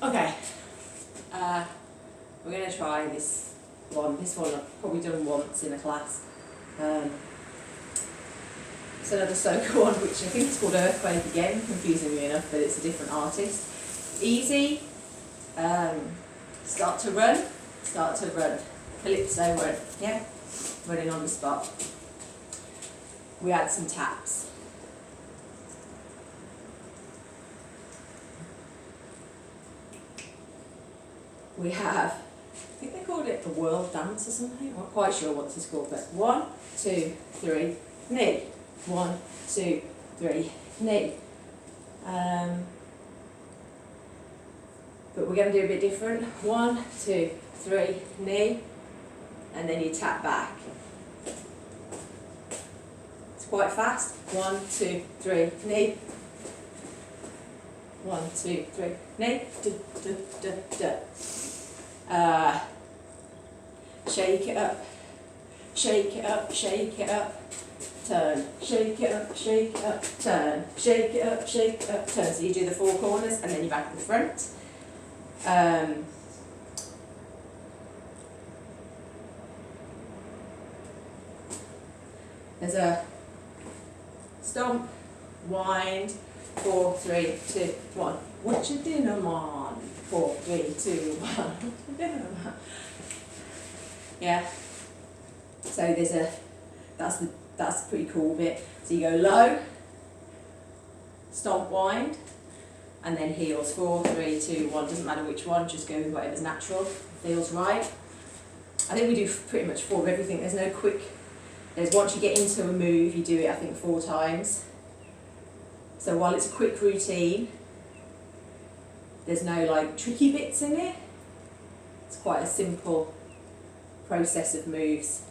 Okay, we're going to try this one. This one I've probably done once in a class. It's another SOCA one, which I think is called Earthquake again, confusingly enough, but it's a different artist. Easy. Start to run. Calypso run, yeah? Running on the spot. We add some taps. We have, I think they called it the world dance or something. I'm not quite sure what this is called, but 1, 2, 3, knee. 1, 2, 3, knee. But we're going to do a bit different. 1, 2, 3, knee, and then you tap back. It's quite fast. 1, 2, 3, knee. 1, 2, 3, knee. Shake it up, shake it up, shake it up, turn, shake it up, turn, shake it up, turn. So you do the 4 corners and then you're back to the front. There's a stomp, wind, 4, 3, 2, 1. What's your dinner, man? 4, 3, 2, 1. What's your dinner, man? Yeah. So there's a, that's a pretty cool bit. So you go low, stomp, wind, and then heels. 4, 3, 2, 1. Doesn't matter which one. Just go with whatever's natural, feels right. I think we do pretty much 4 of everything. There's no quick. There's once you get into a move, you do it I think 4 times. So while it's a quick routine, there's no like tricky bits in it. It's quite a simple process of moves.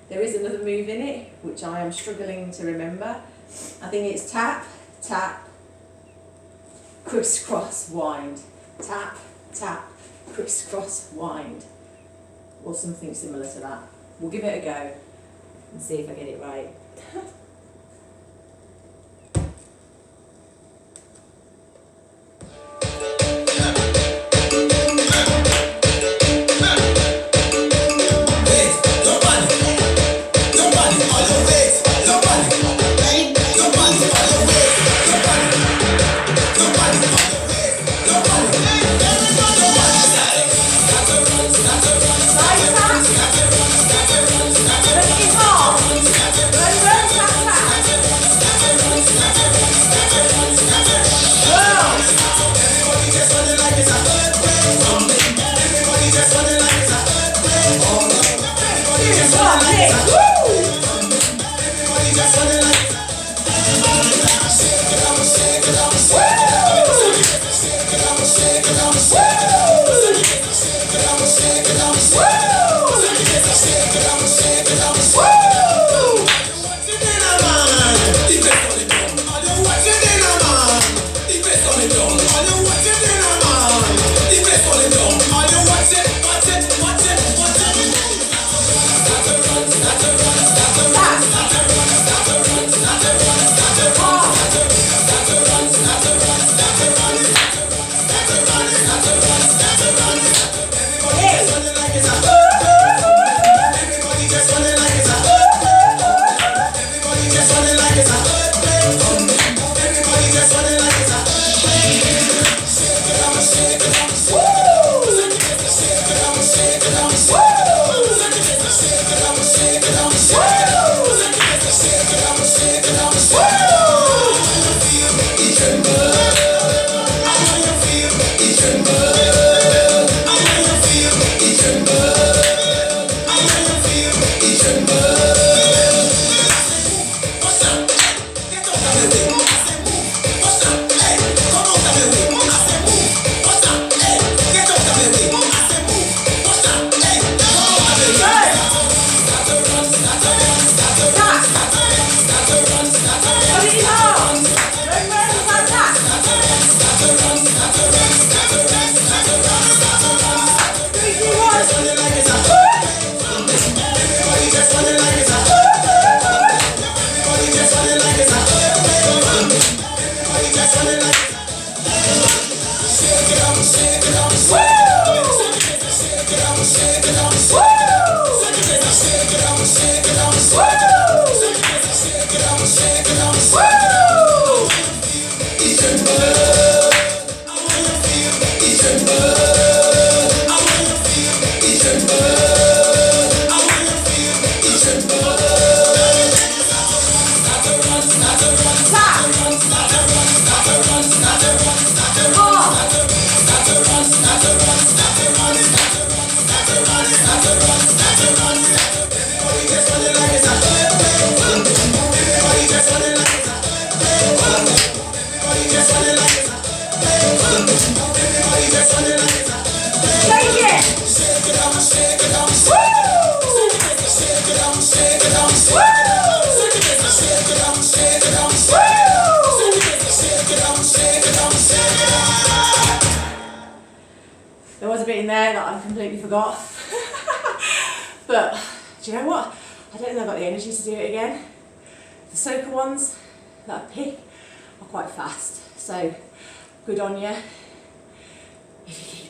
There is another move in it which I am struggling to remember. I think it's tap, tap, crisscross, wind. Tap, tap, crisscross, wind. Or something similar to that. We'll give it a go and see if I get it right. There was a bit in there that I completely forgot. But do you know what? I don't think I've got the energy to do it again. The SOCA ones that I pick are quite fast, so good on you if you keep